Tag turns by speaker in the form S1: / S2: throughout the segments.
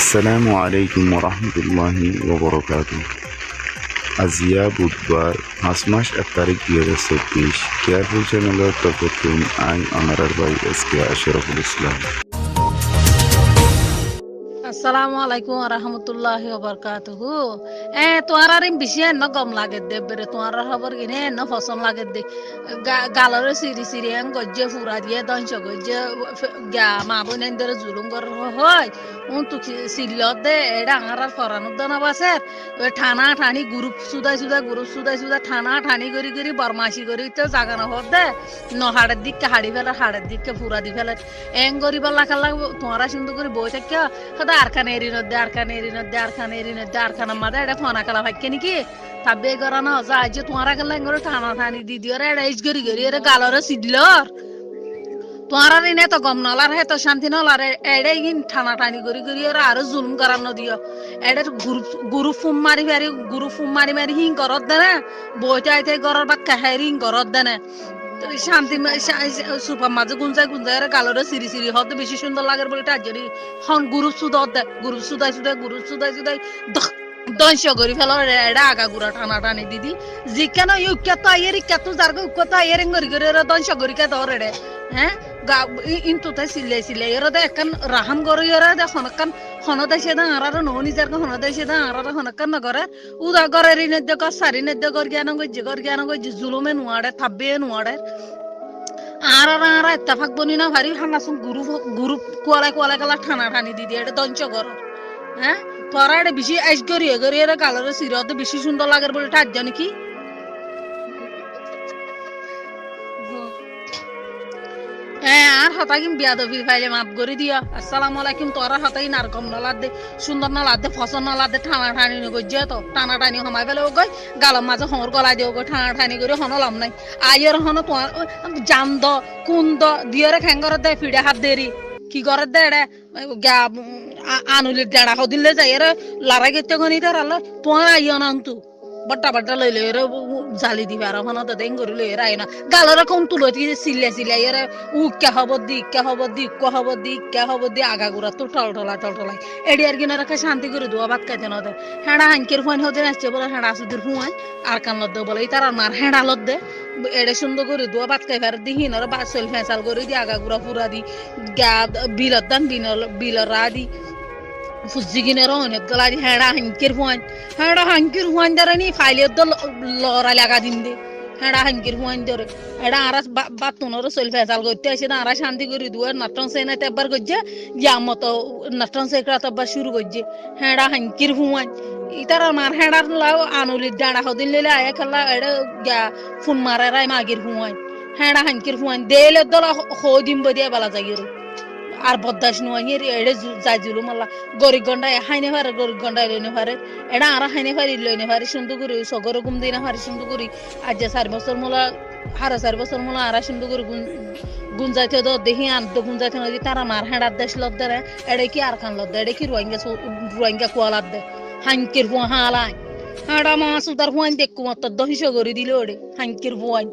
S1: আসসালামু আলাইকুম রহমতুল্লাহি ওবরকাতুহ। আজিয়া বুধবার 5 মাস 1 তারিখ 2024 কেয়ারফুল চ্যানেলের তরফ থেকে আই আমার ভাই এসকে আশরাফুল ইসলাম।
S2: আসসালামু আলাইকুম রহমতুল্লাহি ওবারকাতুহু। তোমার আর বেশি ন গম লাগে দে বেরে তোমার খবর কিনে ন ফসল লাগে দে গালরে সিরি সিরি গজ্জে ফুরা দিয়ে দঞ্চ গজ্জে মা বোনের জুলুম কর হয় তুকি সিল দে এটা আঙার আর ফরানো দনা বাসে ঠানা ঠানি গ্রুপ সুদাই সুদা ঠানা ঠানি করি বরমাসি করি তো জাগানো হর দে হাড়ের দিককে হাড়ি ফেলে হাড়ের দিককে ফুরা দি ফেলে এং করি বল্লা খেলা তোমারা সুন্দর করে বই থাকে সদা আরখানে এরি নদ্দে আরখানা মাদে এটা ফোনা খেলা ভাগ্যে নাকি তাবে গরানো যা আজ তোমারা খেলা করে টানা টানি দি দিও এটা ইস গরি এর গালরে সিডলর তোমার এনে তো গম নলার হে তো শান্তি নলার এড়ে ইন টানা টানি করি এর আরো জুলুম করানো দিও এড়ে গুরু ফুম মারি হিং করত দেনে বইটা আইতে গরর বা কাহেরি হিং করত দেনে শান্তি সুপার মাঝে গুঞ্জায় গালরে সিরি হতে বেশি সুন্দর লাগে বলে তার জন্য হন গ্রুপ সুদাই দংশ করি ফেলো এটা আগা গুড়া টানা টানি দিদি জি কেন ইউক্যাত আইয়ের ইক্যাত যারকে উক্যাত আইয়ের গরি দংশ করি কে ধর রে হ্যাঁ ইন্তু তাই সিলাই এর দে একখান রাহাম করি এর দে হনকান হনদাইছে দা আরার ননি যারকে হনদাইছে দা আরার হনকান নগরে উদা গরের নেদ্য কর সারি নেদ্য কর জ্ঞান গজ্জি জুলুমে নুয়াড়ে থাব্বে নুয়াড়ে আরা ইত্তেফাক বনি না ভারি হানাসুন গুরু কোয়ালা কালা ঠানা ঠানি দিদি এটা দঞ্চ কর হ্যাঁ তোরা এটা বেশি আইস গরিয়ে এর গালের সিরতে বেশি সুন্দর লাগে বলে তার জানি কি আর হতাকিম বিয়াদবি ফাইলে মাফ করে দিও। আসসালামু আলাইকুম। তোরা হতাই নারকম নলাদ দে সুন্দর নলাদ দে ফসল নলাদ দে টানা টানি নগজ্জে তো টানা টানি হমাই ফেলে গই গালম মাঝে হর গলাই দিও গো টানা টানি করে হনলাম নাই আইয়ের হন তোমার জান্দ কুন্দ দিয়রে খেঙ্গর দে ফিডে হাত দেরি কি করে দে এড়ে আনুলির ডাড়া দিলে যাই এর লড়াই করতে গনি তার আলো তোমার আইয় না তু বট্টা লইলে এর জালি দিবে আর হন তো দেন করে লই রাই না গালরে কোন তুলো সিলে এর উক্কা হব দি আগা গুড়া তো টলটলাই এডি আর কিনা রাখা শান্তি করে দোয়া ভাত খাইতে না দে হেঁড়া হাঙ্কের ফোন হতে আসছে বলে হেঁড়া সুদের ফুয়ান আর কান লদ্দে বলে তার মার হেঁড়া লদ্দে এডে সুন্দর করে দোয়া ভাত খাই ফের দি হিনর বাসল ফেঁসাল করে দি আগা গুড়া ফুরা দি বিলত দান বিলর রা দি ফুজি কিনের অনেক গলা দি হেঁড়া হাঙ্কের ফুয়ান দ্বারা নি ফাইলের তো লড়া লাগা দিন দে হেঁড়া হাঙ্কির ফুয়ান ধরে এটা আরা বাতুনর চল ফেসাল করতে আসে না আরা শান্তি করে দুয়ার নাটন সে না তেবার করছে মতো নাটন সে তব্বার শুরু করছে হেঁড়া হাঙ্কির ফুয়ান ইতার মার হেঁড়ার লাও আনুলির ডাঁড়া হদিন লেলে আয়া খেলা এটা ফোন মারার মাগির ফুয়ান হেঁড়া হাঙ্কির ফুয়ান দেলে দল দিম বদিয়া বেলা যাগির আর বদাস নুয়াইয়ের এড়ে যাই জুলু মাল্লা গরিব গন্ডায় হাইনে পারে গরিব গন্ডায় লইনে পারে এটা আর হাইনে পারি লইনে পারি সুন্দর করি সগর গুম দিই না পারি সুন্দর করি আজ 4 বছর মোলা 4.5 বছর মোলা আর সুন্দর করে গুঞ্জাইতে তো দেখি আন্ত গুঞ্জাইতে নদী তারা মার হেঁড়ার দেশ লদ্দে রে এড়ে কি আর খান লদ্দে এড়ে কি রোহিঙ্গা কুয়ালাদ দে হাঙ্কির ফুয়া হালাই হাঁড়া মাছ উদার ফুয়ান দেখু মত দহিস করে দিল ওড়ে হাঙ্কির ফুয়ান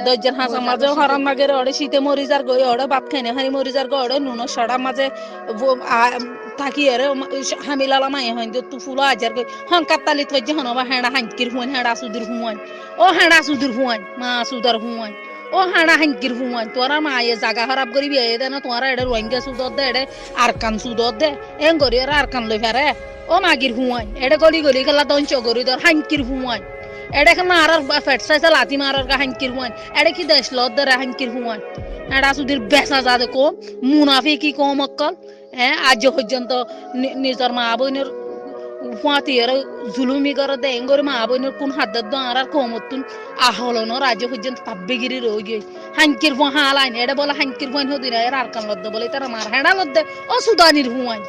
S2: দজ্জার হাঁসা মাঝে হরাম মাগের ওড়ে শীতে মরি যার গই ওড়ে বাপ খাইনে হারি মরি যার গই ওড়ে নুন সড়া মাঝে থাকি আরে হামিলালা মায়ে হইন তু ফুলো আজার গই হন কাতালি থজ্জে হনবা হেঁড়া হাঙ্কির ফুয়ান হেঁড়া সুদির ফুয়ান ও হেঁড়া সুদির ফুয়ান মা সুদার ফুয়ান ও হাঁড়া হাঙ্কির ফুয়ান তোরা মায়ে জাগা খারাপ করি বিয়ে দে না তোরা এড়ে রোহিঙ্গা সুদত দে এড়ে আরকান সুদত দে এং করি ওরা আরকান লই ফেরে ও মাগির ফুয়ান এড়ে গলি খেলা দঞ্চ করি তোর হাঙ্কির ফুয়ান এড়ে খেলা আর ফেট সাইসা লাতি মারার গা হাঙ্কির ফুয়ান এড়ে কি দেশ লত দে হাঙ্কির ফুয়ান এড়া সুদির বেসা যাদে কম মুনাফি কি কম অক্কল আজ পর্যন্ত নিজের মা বোনের ফুয়াতি এর জুলুমি করে দে এঙ্গরে মা বোনের কোন হাত দো আর কমতুন আহলনো রাজ্য পর্যন্ত পাব্বেগিরি রই গে হাঙ্কির ফুয়া হালাইন এড়ে বলে হাঙ্কির ফুয়ান হদিন এর আর কান লদ্দে বলে তারা মার হেঁড়া লদ্দে ও সুদানির ফুয়ান